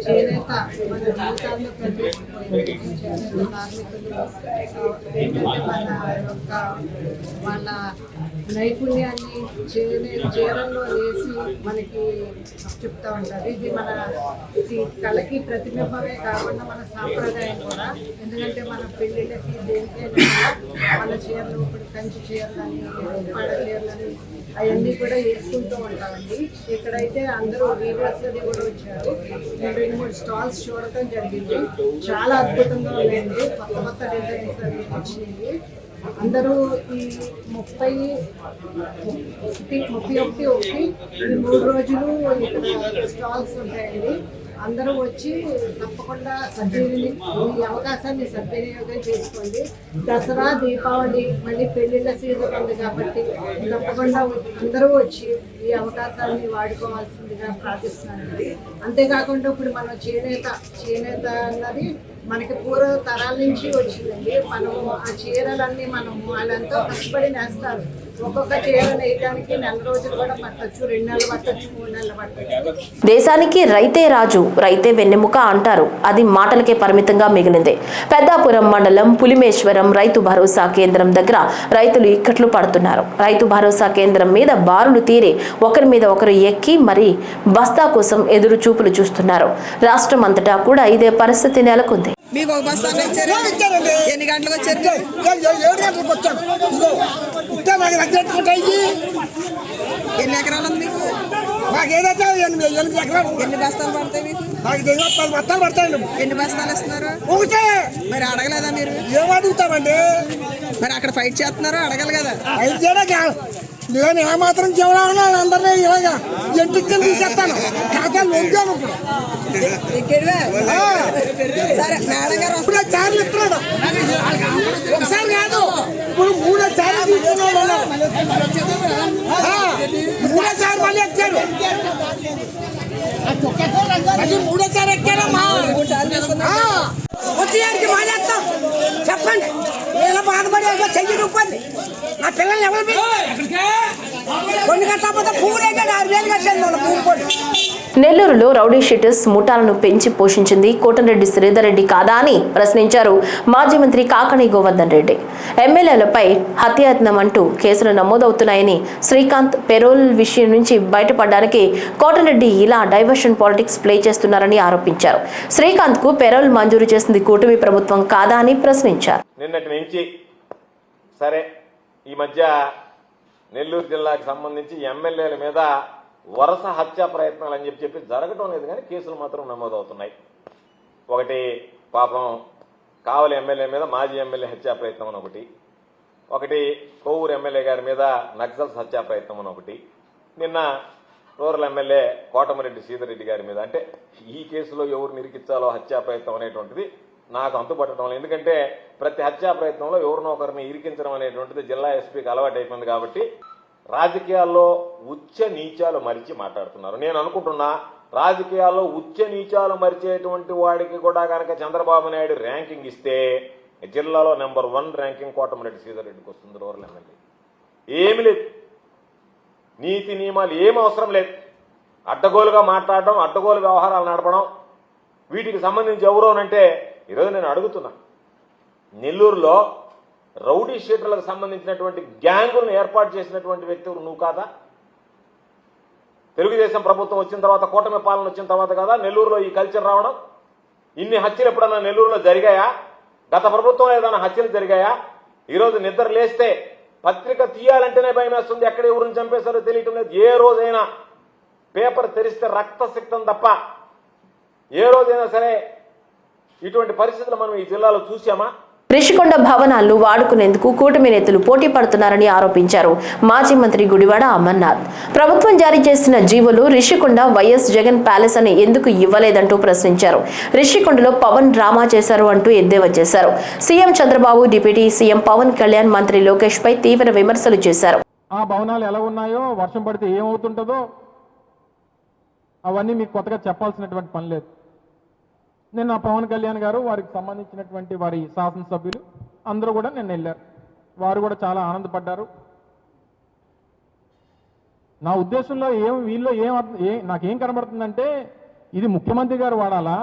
Speaker 12: చేనేత మన జీవితాల్లో ప్రతిష్ఠించిన కార్మికులు వాళ్ళ నైపుణ్యాన్ని చీరల్లో వేసి మనకి చెప్తా ఉంటారు. ఇది మన కళకి ప్రతిబింబమే కాకుండా మన సాంప్రదాయం కూడా. ఎందుకంటే మన పెళ్ళిళ్ళకి దేనికైనా మన చీరలు, ఇప్పుడు కంచి చీరలని, పాడ చీరలని అవన్నీ కూడా వేసుకుంటూ ఉంటామండి. ఇక్కడైతే అందరూ వీవర్స్ అది కూడా వచ్చారు. 2-3 స్టాల్స్ చూడటం జరిగింది. చాలా అద్భుతంగా ఉన్నాయండి. కొత్త కొత్త డిజైన్స్ అవి వచ్చినాయి. అందరూ ఈ 31 ఈ 3 రోజులు ఇక్కడ స్టాల్స్ ఉంటాయండి. అందరూ వచ్చి తప్పకుండా ఈ అవకాశాన్ని సద్వినియోగం చేసుకోండి. దసరా, దీపావళి మళ్ళీ పెళ్లిళ్ళ సీజన్ ఉంది కాబట్టి తప్పకుండా అందరూ వచ్చి ఈ అవకాశాన్ని వాడుకోవాల్సిందిగా ప్రార్థిస్తున్నానండి. అంతేకాకుండా ఇప్పుడు మనం చేనేత అన్నది మనకి పూర్వ తరాల నుంచి వచ్చిందండి. మనము ఆ చీరలన్నీ వాళ్ళంతో కష్టపడి నేస్తారు. ఒక్కొక్క చీర నేయడానికి నెల రోజులు కూడా పట్టొచ్చు, 2 నెలలు పట్టొచ్చు, 3 నెలలు పట్టొచ్చు.
Speaker 1: దేశానికి రైతే రాజు, రైతే వెన్నెముక అంటారు. అది మాటలకే పరిమితంగా మిగిలింది. పెద్దాపురం మండలం పులిమేశ్వరం రైతు భరోసా కేంద్రం దగ్గర రైతులు ఇక్కట్లు పడుతున్నారు. రైతు భరోసా కేంద్రం మీద బారులు తీరి ఒకరి మీద ఒకరు ఎక్కి మరి బస్తా కోసం ఎదురు చూపులు చూస్తున్నారు. రాష్ట్రం అంతటా కూడా ఇదే పరిస్థితి నెలకొంది.
Speaker 13: మీకు ఒక బస్తాలు ఇచ్చారు. ఎన్ని గంటలకు వచ్చారు?
Speaker 11: 7 గంటలకు వచ్చాను.
Speaker 13: ఎన్ని ఎకరాలు ఉంది మీకు?
Speaker 11: మాకు ఏదైతే 8 ఎకరాలు.
Speaker 13: ఎన్ని బస్తాలు పడతాయి మీకు?
Speaker 11: మాకు 10 బస్తాలు పడతాయండి.
Speaker 13: ఎన్ని బస్తాలు ఇస్తున్నారు?
Speaker 11: ఒకటే.
Speaker 13: మరి అడగలేదా మీరు?
Speaker 11: ఏం అడుగుతామండి?
Speaker 13: మరి అక్కడ ఫైట్ చేస్తున్నారో అడగాలి కదా.
Speaker 11: అయితే నేను ఏమాత్రం జీవనాలు అందరినీ ఇలాగా ఎంటికి తీసేస్తాను. కాకా లొంగాను ఇప్పుడు.
Speaker 13: సరే మేడం గారు
Speaker 11: 3 సార్లు ఇస్తున్నాడు. ఒకసారి కాదు, ఇప్పుడు 3 సార్లు తీసుకున్నాడు. 3 సార్లు మళ్ళీ ఎక్కారు. మళ్ళీ 3 సార్లు ఎక్కారమ్మా. వచ్చేయానికి మానేస్తాం. చెప్పండి, నేను బాధపడి చెయ్యి రూపాయలు నా పిల్లల్ని ఎవరు కొన్ని కట్టకపోతే పూలే 6,000 కట్టాను పూలు.
Speaker 1: నెల్లూరులో రౌడీ షీటర్స్ ముఠాలను పెంచి పోషించింది కోటరెడ్డి శ్రీధర్ రెడ్డి కాదా అని ప్రశ్నించారు మాజీ మంత్రి కాకణి గోవర్ధన్ రెడ్డి. ఎమ్మెల్యేలపై హత్యాయత్నం అంటూ కేసులు నమోదవుతున్నాయని, శ్రీకాంత్ పెరోల్ విషయం నుంచి బయటపడడానికి కోటరెడ్డి ఇలా డైవర్షన్ పాలిటిక్స్ ప్లే చేస్తున్నారని ఆరోపించారు. శ్రీకాంత్ కు పెరోల్ మంజూరు చేసింది కూటమి ప్రభుత్వం కాదా అని ప్రశ్నించారు.
Speaker 14: నిన్నటి నుంచి సరే, ఈ మధ్య నెల్లూరు జిల్లాకు సంబంధించి ఎమ్మెల్యేల మీద వరుస హత్యా ప్రయత్నాలు అని చెప్పి జరగటం లేదు, కానీ కేసులు మాత్రం నమోదవుతున్నాయి. ఒకటి పాపం కావలి ఎమ్మెల్యే మీద మాజీ ఎమ్మెల్యే హత్యా ప్రయత్నం అని ఒకటి కోవూరు ఎమ్మెల్యే గారి మీద నక్సల్స్ హత్యా ప్రయత్నం అని ఒకటి, నిన్న రూరల్ ఎమ్మెల్యే కోటమిరెడ్డి శ్రీధర్ రెడ్డి గారి మీద. అంటే ఈ కేసులో ఎవరు నిరికించాలో హత్యా ప్రయత్నం అనేటువంటిది నాకు అంతుపట్టడం లేదు. ఎందుకంటే ప్రతి హత్యా ప్రయత్నంలో ఎవరినో ఒకరిని ఇరికించడం అనేటువంటిది జిల్లా ఎస్పీకి అలవాటు అయిపోయింది. కాబట్టి రాజకీయాల్లో ఉచ్చ నీచాలు మరిచి మాట్లాడుతున్నారు. నేను అనుకుంటున్నా, రాజకీయాల్లో ఉచ్చ నీచాలు మరిచేటువంటి వాడికి కూడా కనుక చంద్రబాబు నాయుడు ర్యాంకింగ్ ఇస్తే జిల్లాలో నెంబర్ 1 ర్యాంకింగ్ కోటమిరెడ్డి శ్రీధర్ రెడ్డికి వస్తుంది. రూరల్ ఎమ్మెల్యే ఏమి లేదు, నీతి నియమాలు ఏం అవసరం లేదు. అడ్డగోలుగా మాట్లాడడం, అడ్డగోలు వ్యవహారాలు నడపడం, వీటికి సంబంధించి ఎవరోనంటే ఈరోజు నేను అడుగుతున్నా, నెల్లూరులో రౌడీ షీటర్లకు సంబంధించినటువంటి గ్యాంగులను ఏర్పాటు చేసినటువంటి వ్యక్తి నువ్వు కాదా? తెలుగుదేశం ప్రభుత్వం వచ్చిన తర్వాత, కూటమి పాలన వచ్చిన తర్వాత కదా నెల్లూరులో ఈ కల్చర్ రావడం? ఇన్ని హత్యలు ఎప్పుడన్నా నెల్లూరులో జరిగాయా? గత ప్రభుత్వం ఏదైనా హత్యలు జరిగాయా? ఈరోజు నిద్ర లేస్తే పత్రిక తీయాలంటేనే భయం వేస్తుంది. ఎక్కడ ఎవరిని చంపేశారో తెలియటం లేదు. ఏ రోజైనా పేపర్ తెరిస్తే రక్తసిక్తం తప్ప ఏ రోజైనా సరే ఇటువంటి పరిస్థితులు మనం ఈ జిల్లాలో చూసామా?
Speaker 1: రిషికొండ భవనాలను వాడుకునేందుకు కూటమి నేతలు పోటీ పడుతున్నారని ఆరోపించారు మాజీ మంత్రి గుడివాడ అమర్నాథ్. ప్రభుత్వం జారీ చేసిన జీవోలు రిషికొండ వైఎస్ జగన్ ప్యాలెస్ అని ఎందుకు ఇవ్వలేదంటూ ప్రశ్నించారు. రిషికొండలో పవన్ డ్రామా చేశారు అంటూ ఎద్దేవా చేశారు. CM Chandrababu, deputy CM Pawan Kalyan, మంత్రి లోకేష్ పై తీవ్ర విమర్శలు చేశారు.
Speaker 4: ఆ భవనాలు ఎలా ఉన్నాయో, వర్షం పడితే ఏమవుతుంటుందో అవన్నీ మీకు కొత్తగా చెప్పాల్సినటువంటి పని లేదు. నిన్న పవన్ కళ్యాణ్ గారు, వారికి సంబంధించినటువంటి వారి శాసనసభ్యులు అందరూ కూడా నిన్న వెళ్ళారు. వారు కూడా చాలా ఆనందపడ్డారు. నా ఉద్దేశంలో వీళ్ళు నాకేం కనబడుతుందంటే, ఇది ముఖ్యమంత్రి గారు వాడాలా,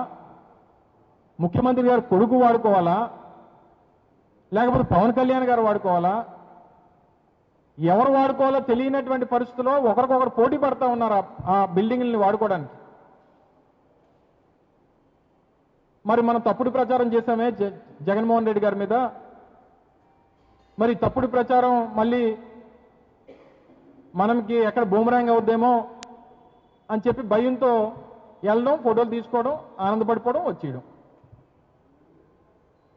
Speaker 4: ముఖ్యమంత్రి గారు కొడుకు వాడుకోవాలా, లేకపోతే పవన్ కళ్యాణ్ గారు వాడుకోవాలా, ఎవరు వాడుకోవాలో తెలియనటువంటి పరిస్థితుల్లో ఒకరికొకరు పోటీ పడతా ఉన్నారు ఆ బిల్డింగ్ని వాడుకోవడానికి. మరి మనం తప్పుడు ప్రచారం చేశామే జగన్మోహన్ రెడ్డి గారి మీద. మరి తప్పుడు ప్రచారం మళ్ళీ మనకి ఎక్కడ బూమరాంగ్ అవుద్దేమో అని చెప్పి భయంతో వెళ్ళడం, ఫోటోలు తీసుకోవడం, ఆనందపడిపోవడం, వచ్చేయడం.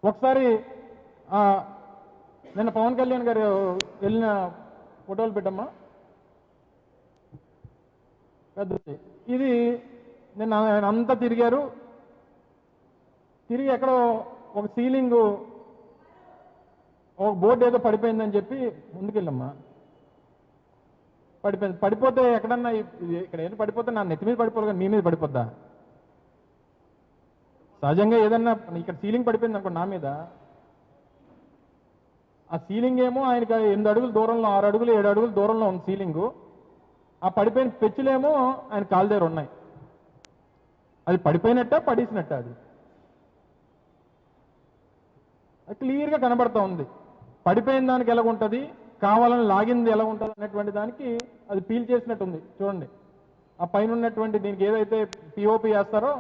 Speaker 4: ఒకసారి నిన్న పవన్ కళ్యాణ్ గారు వెళ్ళిన ఫోటోలు పెట్టమ్మా, పెద్ద ఇది నిన్న ఆయన అంతా తిరిగారు. తిరిగి ఎక్కడో ఒక సీలింగ్, ఒక బోర్డు ఏదో పడిపోయిందని చెప్పి ముందుకెళ్ళమ్మా. పడిపోయింది. పడిపోతే ఎక్కడన్నా ఇక్కడ ఏదో పడిపోతే నా నెత్తి మీద పడిపోదు కానీ మీ మీద పడిపోద్దా? సహజంగా ఏదన్నా ఇక్కడ సీలింగ్ పడిపోయింది అనుకో నా మీద,
Speaker 9: ఆ సీలింగ్ ఏమో ఆయనకి 8 అడుగుల దూరంలో 6 అడుగులు 7 అడుగుల దూరంలో ఉంది సీలింగు. ఆ పడిపోయిన పెచ్చులేమో ఆయన కాళ్ళ దగ్గర ఉన్నాయి. అది పడిపోయినట్ట పడేసినట్ట అది క్లియర్గా కనబడతా ఉంది. పడిపోయిన దానికి ఎలాగుంటుంది, కావాలని లాగింది ఎలా ఉంటుంది అనేటువంటి దానికి అది పీల్ చేసినట్టు ఉంది. చూడండి, ఆ పైన ఉన్నటువంటి దీనికి ఏదైతే పిఓపి వేస్తారో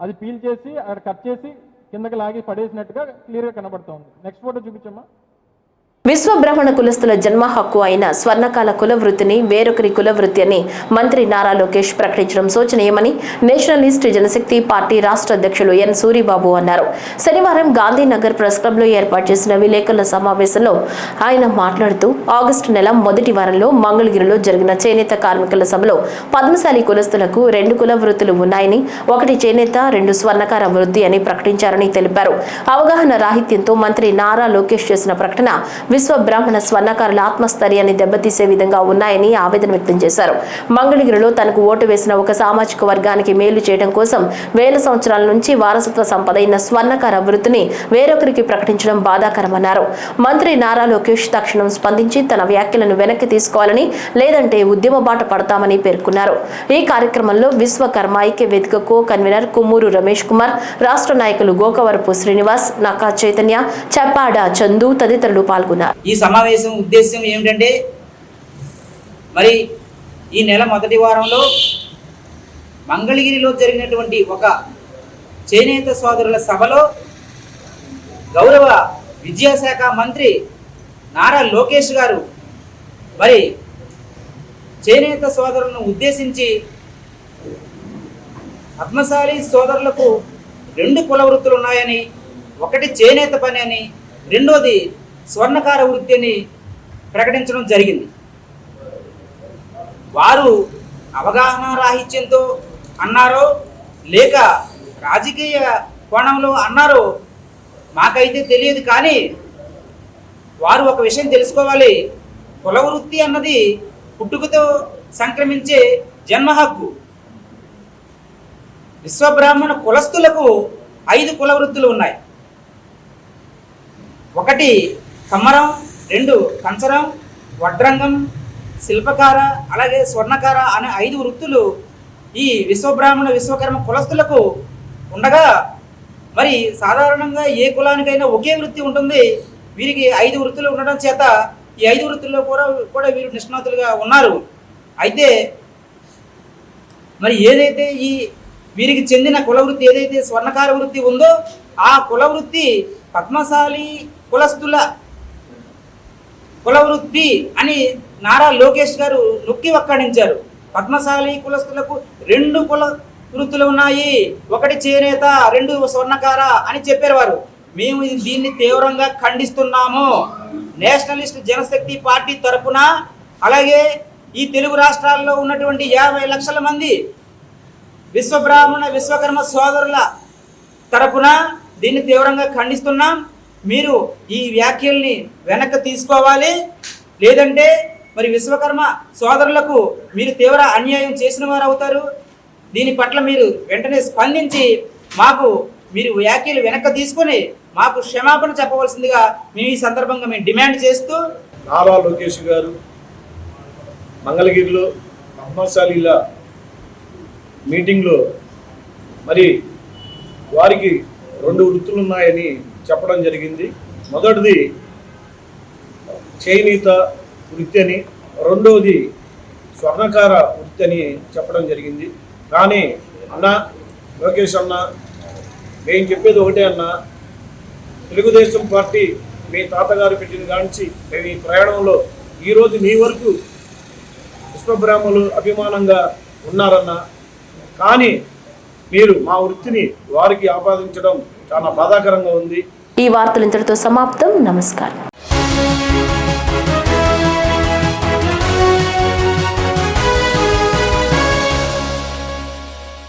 Speaker 9: అది పీల్ చేసి అక్కడ కట్ చేసి కిందకి లాగి పడేసినట్టుగా క్లియర్గా కనబడతా ఉంది. నెక్స్ట్ ఫోటో చూపించమ్మా.
Speaker 1: విశ్వబ్రాహ్మణ కులస్తుల జన్మ హక్కు అయిన స్వర్ణకాల కుల వృత్తిని వేరొకరి కుల వృత్తి అని మంత్రి నారా లోకేష్ ప్రకటించడం శోచనీయమని నేషనలిస్ట్ జనశక్తి పార్టీ రాష్ట్ర అధ్యక్షులు ఎన్ సూరిబాబు అన్నారు. శనివారం గాంధీనగర్ ప్రెస్ క్లబ్ లో ఏర్పాటు చేసిన విలేకరుల సమావేశంలో ఆయన మాట్లాడుతూ ఆగస్టు నెల మొదటి వారంలో మంగళగిరిలో జరిగిన చేనేత కార్మికుల సభలో పద్మశాలి కులస్తులకు 2 కుల వృత్తులు ఉన్నాయని, 1 చేనేత 2 స్వర్ణకార వృత్తి అని ప్రకటించారని తెలిపారు. అవగాహన రాహిత్యంతో మంత్రి నారా లోకేష్ చేసిన ప్రకటన విశ్వ బ్రాహ్మణ స్వర్ణకారుల ఆత్మస్థైర్యాన్ని దెబ్బతీసే విధంగా ఉన్నాయని ఆవేదన వ్యక్తం చేశారు. మంగళగిరిలో తనకు ఓటు వేసిన ఒక సామాజిక వర్గానికి మేలు చేయడం కోసం వేల సంవత్సరాల నుంచి వారసత్వ సంపద అయిన స్వర్ణకార వృత్తిని వేరొకరికి ప్రకటించడం బాధాకరమన్నారు. మంత్రి నారా లోకేష్ తక్షణం స్పందించి తన వ్యాఖ్యలను వెనక్కి తీసుకోవాలని, లేదంటే ఉద్యమ బాట పడతామని పేర్కొన్నారు. ఈ కార్యక్రమంలో విశ్వకర్మ ఐక్య వేదిక కో కన్వీనర్ కుమ్మూరు రమేష్ కుమార్, రాష్ట్ర నాయకులు గోకవరపు శ్రీనివాస్, నక్కా చైతన్య, చప్పాడ చందు తదితరులు పాల్గొన్నారు.
Speaker 15: ఈ సమావేశం ఉద్దేశం ఏమిటంటే, మరి ఈ నెల మొదటి వారంలో మంగళగిరిలో జరిగినటువంటి ఒక చేనేత సోదరుల సభలో గౌరవ విద్యాశాఖ మంత్రి నారా లోకేష్ గారు మరి చేనేత సోదరులను ఉద్దేశించి పద్మశాలి సోదరులకు 2 కుల వృత్తులు ఉన్నాయని, 1 చేనేత పని అని, 2ది స్వర్ణకార వృత్తి అని ప్రకటించడం జరిగింది. వారు అవగాహన రాహిత్యంతో అన్నారో లేక రాజకీయ కోణంలో అన్నారో మాకైతే తెలియదు. కానీ వారు ఒక విషయం తెలుసుకోవాలి, కుల వృత్తి అన్నది పుట్టుకతో సంక్రమించే జన్మ హక్కు. విశ్వబ్రాహ్మణ కులస్తులకు 5 కుల వృత్తులు ఉన్నాయి. 1 కమ్మరం, 2 కంచరం, వడ్రంగం, శిల్పకార, అలాగే స్వర్ణకార అనే 5 వృత్తులు ఈ విశ్వబ్రాహ్మణ విశ్వకర్మ కులస్తులకు ఉండగా, మరి సాధారణంగా ఏ కులానికైనా ఒకే వృత్తి ఉంటుంది. వీరికి 5 వృత్తులు ఉండడం చేత ఈ 5 వృత్తుల్లో కూడా వీరు నిష్ణాతులుగా ఉన్నారు. అయితే మరి ఏదైతే ఈ వీరికి చెందిన కుల వృత్తి ఏదైతే స్వర్ణకార వృత్తి ఉందో ఆ కుల వృత్తి పద్మశాలి కులస్తుల కుల వృత్తి అని నారా లోకేష్ గారు నొక్కి వక్కాడించారు. పద్మశాలి కులస్తులకు 2 కుల వృత్తులు ఉన్నాయి, 1 చేనేత 2 స్వర్ణకార అని చెప్పారు వారు. మేము దీన్ని తీవ్రంగా ఖండిస్తున్నాము. నేషనలిస్ట్ జనశక్తి పార్టీ తరపున, అలాగే ఈ తెలుగు రాష్ట్రాల్లో ఉన్నటువంటి 50 లక్షల మంది విశ్వబ్రాహ్మణ విశ్వకర్మ సోదరుల తరపున దీన్ని తీవ్రంగా ఖండిస్తున్నాం. మీరు ఈ వ్యాఖ్యల్ని వెనక్కి తీసుకోవాలి, లేదంటే మరి విశ్వకర్మ సోదరులకు మీరు తీవ్ర అన్యాయం చేసిన వారు అవుతారు. దీని పట్ల మీరు వెంటనే స్పందించి మాకు మీరు వ్యాఖ్యలు వెనక్కి తీసుకొని మాకు క్షమాపణ చెప్పవలసిందిగా మేము ఈ సందర్భంగా మేము డిమాండ్ చేస్తూ,
Speaker 9: నారా లోకేష్ గారు మంగళగిరిలో పద్మశాలీల మీటింగ్లో మరి వారికి 2 వృత్తులు ఉన్నాయని చెప్పడం జరిగింది. మొదటిది చేనేత వృత్తి అని, 2వది స్వర్ణకార వృత్తి అని చెప్పడం జరిగింది. కానీ అన్న లోకేష్ అన్న, మేము చెప్పేది ఒకటే అన్న, తెలుగుదేశం పార్టీ మీ తాతగారు పెట్టిన కాంచి మేము ఈ ప్రయాణంలో ఈరోజు మీ వరకు విశ్వబ్రాహ్మణులు అభిమానంగా ఉన్నారన్న. కానీ మీరు మా వృత్తిని వారికి ఆపాదించడం చాలా బాధాకరంగా ఉంది.
Speaker 1: ఈ వార్తలు ఇంతటితో సమాప్తం. నమస్కారం.